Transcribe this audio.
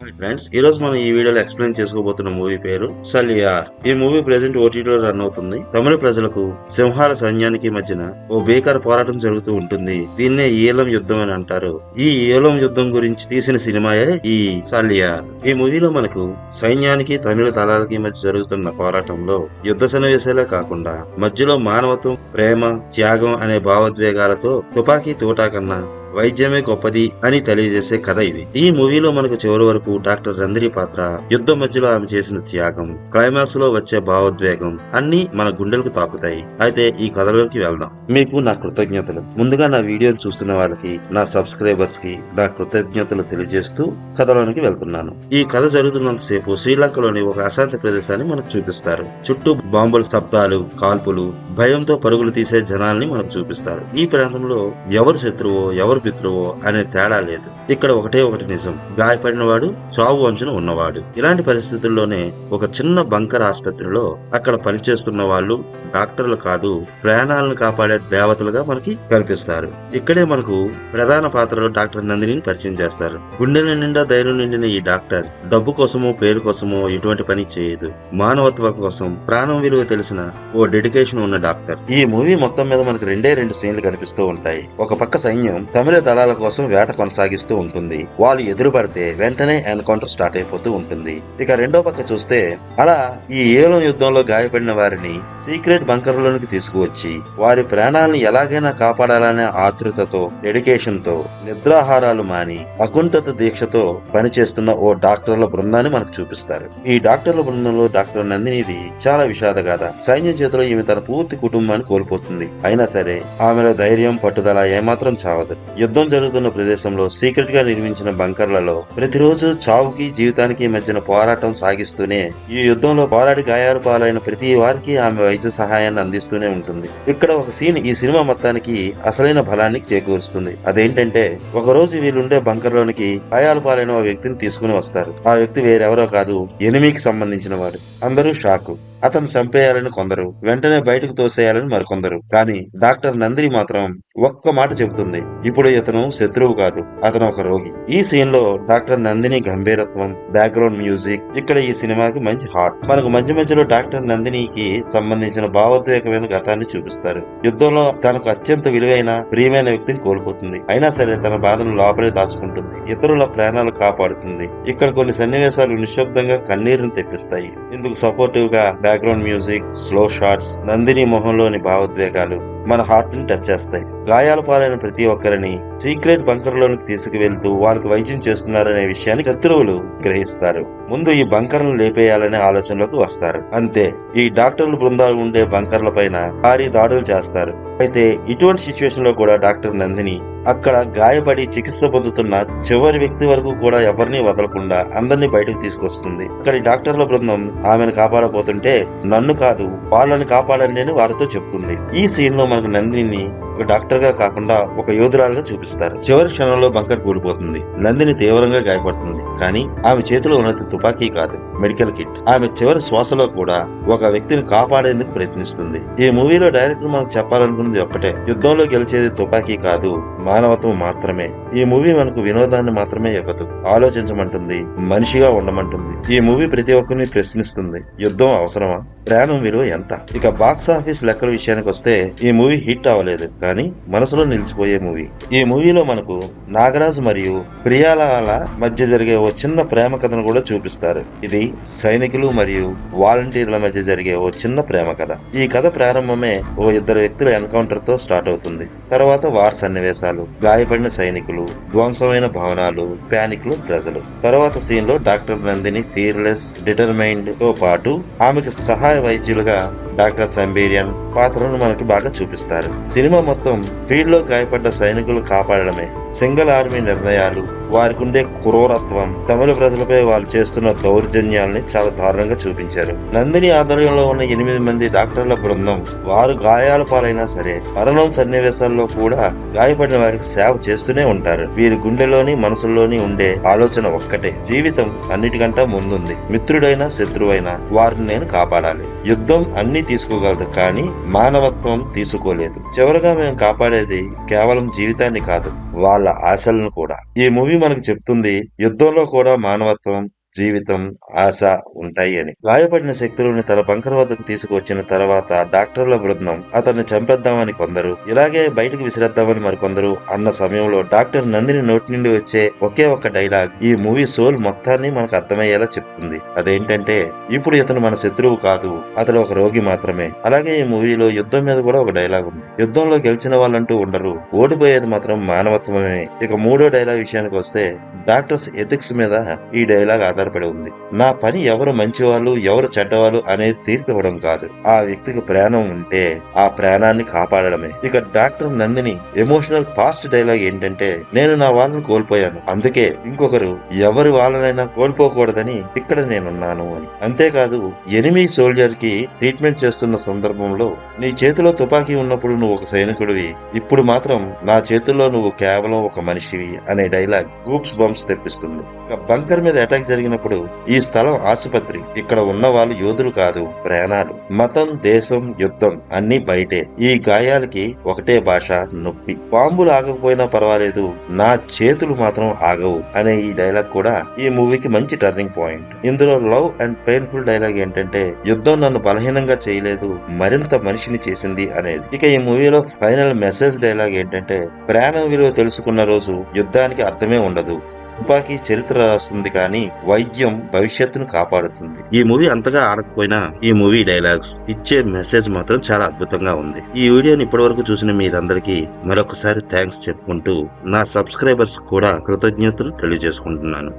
Friends, ఈ రోజు మనం ఈ వీడియోలో ఎక్స్ప్లెయిన్ చేసుకోబోతున్న మూవీ పేరు సలియార్. ఈ మూవీ ప్రెజెంట్ ఓటీటీలో రన్ అవుతుంది. తమిళ ప్రజలకు సింహాల సైన్యానికి మధ్యన ఓ భీకర పోరాటం జరుగుతూ ఉంటుంది. దీన్నే ఈలం యుద్ధం అని అంటారు. ఈ ఈలం యుద్ధం గురించి తీసిన సినిమాయే ఈ సలియార్. ఈ మూవీలో మనకు సైన్యానికి తమిళ దళాలకి మధ్య జరుగుతున్న పోరాటంలో యుద్ధ సన్నివేశాలే కాకుండా మధ్యలో మానవత్వం, ప్రేమ, త్యాగం అనే భావోద్వేగాలతో తుపాకీ తోటా కన్నా వైద్యమే గొప్పది అని తెలియజేసే కథ ఇది. ఈ మూవీలో మనకు చివరి వరకు డాక్టర్ రంధిరి పాత్ర, యుద్ధం మధ్యలో ఆమె చేసిన త్యాగం, క్లైమాక్స్ లో వచ్చే భావోద్వేగం అన్ని మన గుండెలకు తాకుతాయి. అయితే ఈ కథలోకి వెళ్దాం. మీకు నా కృతజ్ఞతలు. ముందుగా నా వీడియోని చూస్తున్న వాళ్ళకి, నా సబ్స్క్రైబర్స్ కి నా కృతజ్ఞతలు తెలియజేస్తూ కథలోనికి వెళ్తున్నాను. ఈ కథ జరుగుతున్నంతసేపు శ్రీలంకలోని ఒక అశాంతి ప్రదేశాన్ని మనకు చూపిస్తారు. చుట్టూ బాంబుల శబ్దాలు, కాల్పులు, భయంతో పరుగులు తీసే జనాల్ని మనకు చూపిస్తారు. ఈ ప్రాంతంలో ఎవరు శత్రువో ఎవరు మిత్రువో అనే తేడా లేదు. ఇక్కడ ఒకటే ఒకటి నిజం: గాయపడినవాడు చావు అంచున ఉన్నవాడు. ఇలాంటి పరిస్థితుల్లోనే ఒక చిన్న బంకర్ ఆసుపత్రిలో అక్కడ పనిచేస్తున్న వాళ్ళు డాక్టర్లు కాదు, ప్రాణాలను కాపాడే దేవతలుగా మనకి కనిపిస్తారు. ఇక్కడే మనకు ప్రధాన పాత్రలో డాక్టర్ నందిని పరిచయం చేస్తారు. గుండెల నిండా ధైర్యం నిండిన ఈ డాక్టర్ డబ్బు కోసమో పేరు కోసమో ఎటువంటి పని చేయదు. మానవత్వం కోసం ప్రాణం విలువ తెలిసిన ఓ డెడికేషన్ ఉన్న డాక్టర్. ఈ మూవీ మొత్తం మీద మనకు రెండు సీన్లు కనిపిస్తూ ఉంటాయి. ఒక పక్క సైన్యం తమిళ దళాల కోసం వేట కొనసాగిస్తూ ఉంటుంది. వాళ్ళు ఎదురు పడితే వెంటనే ఎన్కౌంటర్ స్టార్ట్ అయిపోతూ ఉంటుంది. ఇక రెండో పక్క చూస్తే అలా ఈ ఏలం యుద్ధంలో గాయపడిన వారిని సీక్రెట్ బంకర్లోనికి తీసుకువచ్చి వారి ప్రాణాలను ఎలాగైనా కాపాడాలనే ఆతృతతో, డెడికేషన్ తో, నిద్రాహారాలు మాని అకుంఠిత దీక్షతో పనిచేస్తున్న ఓ డాక్టర్ల బృందాన్ని మనకు చూపిస్తారు. ఈ డాక్టర్ల బృందంలో డాక్టర్ నందినిది చాలా విషాదగాథ. సైన్యం చేతిలో ఈమె తన పూర్తి కుటుంబాన్ని కోల్పోతుంది. అయినా సరే ఆమెలో ధైర్యం, పట్టుదల ఏమాత్రం చావదు. యుద్ధం జరుగుతున్న ప్రదేశంలో సీక్రెట్ గా నిర్మించిన బంకర్లలో ప్రతిరోజు చావుకి జీవితానికి మధ్యన పోరాటం సాగిస్తూనే ఈ యుద్ధంలో పోరాడి గాయాలు పాలైన ప్రతి వారికి ఆమె వైద్య సహాయాన్ని అందిస్తూనే ఉంటుంది. ఇక్కడ ఒక సీన్ ఈ సినిమా మొత్తానికి అసలైన బలాన్ని చేకూరుస్తుంది. అదేంటంటే, ఒక రోజు వీళ్ళుండే బంకర్ లోనికి గాయాలు పాలైన ఒక వ్యక్తిని తీసుకుని వస్తారు. ఆ వ్యక్తి వేరెవరో కాదు, ఎనిమికి సంబంధించిన వాడు. అందరూ షాక్. అతను చంపేయాలని కొందరు, వెంటనే బయటకు తోసేయాలని మరికొందరు. కానీ డాక్టర్ నందిని మాత్రం ఒక్క మాట చెబుతుంది: ఇప్పుడు ఇతను శత్రువు కాదు, అతను ఒక రోగి. ఈ సీన్ లో డాక్టర్ నందిని గంభీరత్వం, బ్యాక్గ్రౌండ్ మ్యూజిక్ ఇక్కడ ఈ సినిమాకి మంచి హార్ట్. మనకు మధ్య మధ్యలో డాక్టర్ నందినికి సంబంధించిన భావోద్వేగమైన గతాన్ని చూపిస్తారు. యుద్ధంలో తనకు అత్యంత విలువైన, ప్రియమైన వ్యక్తిని కోల్పోతుంది. అయినా సరే తన బాధను లోపలే దాచుకుంటుంది. ఇతరుల ప్రాణాలు కాపాడుతుంది. ఇక్కడ కొన్ని సన్నివేశాలు నిశ్శబ్దంగా కన్నీరుని తెప్పిస్తాయి. ఇందుకు సపోర్టివ్ గా background music, slow shots, Nandini మొహంలోని భావోద్వేగాలు మన హార్ట్ ని టచ్ చేస్తాయి. గాయాల పాలైన ప్రతి ఒక్కరిని సీక్రెట్ బంకర్ లోనికి తీసుకువెళ్తూ వాళ్ళకి వైద్యం చేస్తున్నారనే విషయాన్ని శత్రువులు గ్రహిస్తారు. ముందు ఈ బంకర్లను లేపేయాలనే ఆలోచనలోకి వస్తారు. అంతే, ఈ డాక్టర్ల బృందాలు ఉండే బంకర్ల పైన భారీ దాడులు చేస్తారు. అయితే ఇటువంటి సిచ్యువేషన్ లో కూడా డాక్టర్ నందిని అక్కడ గాయపడి చికిత్స పొందుతున్న చివరి వ్యక్తి వరకు కూడా ఎవరిని వదలకుండా అందరినీ బయటకు తీసుకొస్తుంది. అక్కడి డాక్టర్ల బృందం ఆమెను కాపాడబోతుంటే, నన్ను కాదు వాళ్ళని కాపాడండి అని వారితో చెప్తుంది. ఈ సీన్ లో మనకు నందిని ఒక డాక్టర్ గా కాకుండా ఒక యోధురాలుగా చూపిస్తారు. చివరి క్షణంలో బంకర్ కూలిపోతుంది. నందిని తీవ్రంగా గాయపడుతుంది. కానీ ఆమె చేతిలో ఉన్నది తుపాకీ కాదు, మెడికల్ కిట్. ఆమె చివరి శ్వాసలో కూడా ఒక వ్యక్తిని కాపాడేందుకు ప్రయత్నిస్తుంది. ఈ మూవీలో డైరెక్టర్ మనకు చెప్పాలనుకున్నది ఒక్కటే: యుద్ధంలో గెలిచేది తుపాకీ కాదు, మానవత్వం మాత్రమే. ఈ మూవీ మనకు వినోదాన్ని మాత్రమే ఇవ్వదు, ఆలోచించమంటుంది, మనిషిగా ఉండమంటుంది. ఈ మూవీ ప్రతి ఒక్కరిని ప్రశ్నిస్తుంది: యుద్ధం అవసరమా? ప్రాణం విలువ ఎంత? ఇక బాక్స్ ఆఫీస్ లెక్కల విషయానికి వస్తే ఈ మూవీ హిట్ అవ్వలేదు, కానీ మనసులో నిలిచిపోయే మూవీ. ఈ మూవీలో మనకు నాగరాజు మరియు ప్రియాల మధ్య జరిగే ఓ చిన్న ప్రేమ కథను కూడా చూపిస్తారు. ఇది సైనికులు మరియు వాలంటీర్ల మధ్య జరిగే ఓ చిన్న ప్రేమ కథ. ఈ కథ ప్రారంభమే ఓ ఇద్దరు వ్యక్తుల ఎన్కౌంటర్ తో స్టార్ట్ అవుతుంది. తర్వాత వార్ సన్నివేశాలు, గాయపడిన సైనికులు, ధ్వంసమైన భవనాలు, ప్యానిక్ లో ప్రజలు. తర్వాత సీన్ లో డాక్టర్ నందిని ఫియర్లెస్, డిటర్మైన్డ్ తో పాటు ఆమెకు సహాయ వైద్యులుగా డాక్టర్ సంబీరియన్ పాత్రను మనకి బాగా చూపిస్తారు. సినిమా మొత్తం ఫీల్డ్ లో గాయపడ్డ సైనికులు కాపాడడమే. సింగిల్ ఆర్మీ నిర్ణయాలు, వారికి ఉండే క్రూరత్వం, తమిళ ప్రజలపై వాళ్ళు చేస్తున్న దౌర్జన్యాల్ని చాలా దారుణంగా చూపించారు. నందిని ఆధ్వర్యంలో ఉన్న 8 మంది డాక్టర్ల బృందం వారు గాయాల పాలైనా సరే మరణం సన్నివేశాల్లో కూడా గాయపడిన వారికి సేవ చేస్తూనే ఉంటారు. వీరి గుండెలోని మనసుల్లోని ఉండే ఆలోచన ఒక్కటే: జీవితం అన్నిటికంటే ముందుంది. మిత్రుడైనా శత్రువైనా వారిని నేను కాపాడాలి. యుద్ధం అన్ని తీసుకోగలదు, కానీ మానవత్వం తీసుకోలేదు. చివరగా మేము కాపాడేది కేవలం జీవితాన్ని కాదు, వాళ్ళ ఆశలను కూడా. ఈ మూవీ మనకు చెప్తుంది యుద్ధంలో కూడా మానవత్వం, జీవితం, ఆశ ఉంటాయి అని. గాయపడిన శక్తులని తన బంకర్ వద్దకు తీసుకువచ్చిన తర్వాత డాక్టర్ల బృందం అతన్ని చంపేద్దామని కొందరు, ఇలాగే బయటకు విసిరేద్దామని మరికొందరు అన్న సమయంలో డాక్టర్ నందిని నోటి నుండి వచ్చే ఒకే ఒక్క డైలాగ్ ఈ మూవీ సోల్ మొత్తాన్ని మనకు అర్థమయ్యేలా చెప్తుంది. అదేంటంటే, ఇప్పుడు ఇతను మన శత్రువు కాదు, అతడు ఒక రోగి మాత్రమే. అలాగే ఈ మూవీలో యుద్ధం మీద కూడా ఒక డైలాగ్ ఉంది. యుద్ధంలో గెలిచిన వాళ్ళంటూ ఉండరు, ఓడిపోయేది మాత్రం మానవత్వమే. ఇక మూడో డైలాగ్ విషయానికి వస్తే, డాక్టర్స్ ఎథిక్స్ మీద ఈ డైలాగ్ ఆధారపడి ఉంది. నా పని ఎవరు మంచివాళ్ళు ఎవరు చెడ్డవాళ్ళు అనేది తీర్పు ఇవ్వడం కాదు, ఆ వ్యక్తికి ప్రాణం ఉంటే ఆ ప్రాణాన్ని కాపాడడమే. ఇక doctor Nandini emotional past dialogue ఏంటంటే, నేను నా వాళ్ళని కోల్పోయాను, అందుకే ఇంకొకరు ఎవరి వాళ్ళనైనా కోల్పోకూడదని ఇక్కడ నేనున్నాను అని. అంతేకాదు, ఎనిమీ సోల్జర్ కి ట్రీట్మెంట్ చేస్తున్న సందర్భంలో నీ చేతిలో తుపాకీ ఉన్నప్పుడు నువ్వు ఒక సైనికుడివి, ఇప్పుడు మాత్రం నా చేతుల్లో నువ్వు కేవలం ఒక మనిషివి అనే డైలాగ్ గూప్స్ బంప్స్ తెప్పిస్తుంది. ఇక బంకర్ మీద అటాక్ జరిగినప్పుడు, ఈ స్థలం ఆసుపత్రి, ఇక్కడ ఉన్న వాళ్ళు యోధులు కాదు, ప్రాణాలు. మతం, దేశం, యుద్ధం అన్ని బయటే. ఈ గాయాలకి ఒకటే భాష, నొప్పి. బాంబులు ఆగకపోయినా పర్వాలేదు, నా చేతులు మాత్రం ఆగవు అనే ఈ డైలాగ్ కూడా ఈ మూవీకి మంచి టర్నింగ్ పాయింట్. ఇందులో లవ్ అండ్ పెయిన్ఫుల్ డైలాగ్ ఏంటంటే, యుద్ధం నన్ను బలహీనంగా చేయలేదు, మరింత మనిషిని చేసింది అనేది. ఇక ఈ మూవీలో ఫైనల్ మెసేజ్ డైలాగ్ ఏంటంటే, ప్రాణం విలువ తెలుసుకున్న రోజు యుద్ధానికి అర్థమే ఉండదు, తుపాకీ చరిత్ర రాస్తుంది కానీ వైద్యం భవిష్యత్తును కాపాడుతుంది. ఈ మూవీ అంతగా ఆడకపోయినా ఈ మూవీ డైలాగ్స్ ఇచ్చే మెసేజ్ మాత్రం చాలా అద్భుతంగా ఉంది. ఈ వీడియోని ఇప్పటి వరకు చూసిన మీరందరికీ మరొకసారి థ్యాంక్స్ చెప్పుకుంటూ నా సబ్స్క్రైబర్స్ కూడా కృతజ్ఞతలు తెలియజేసుకుంటున్నాను.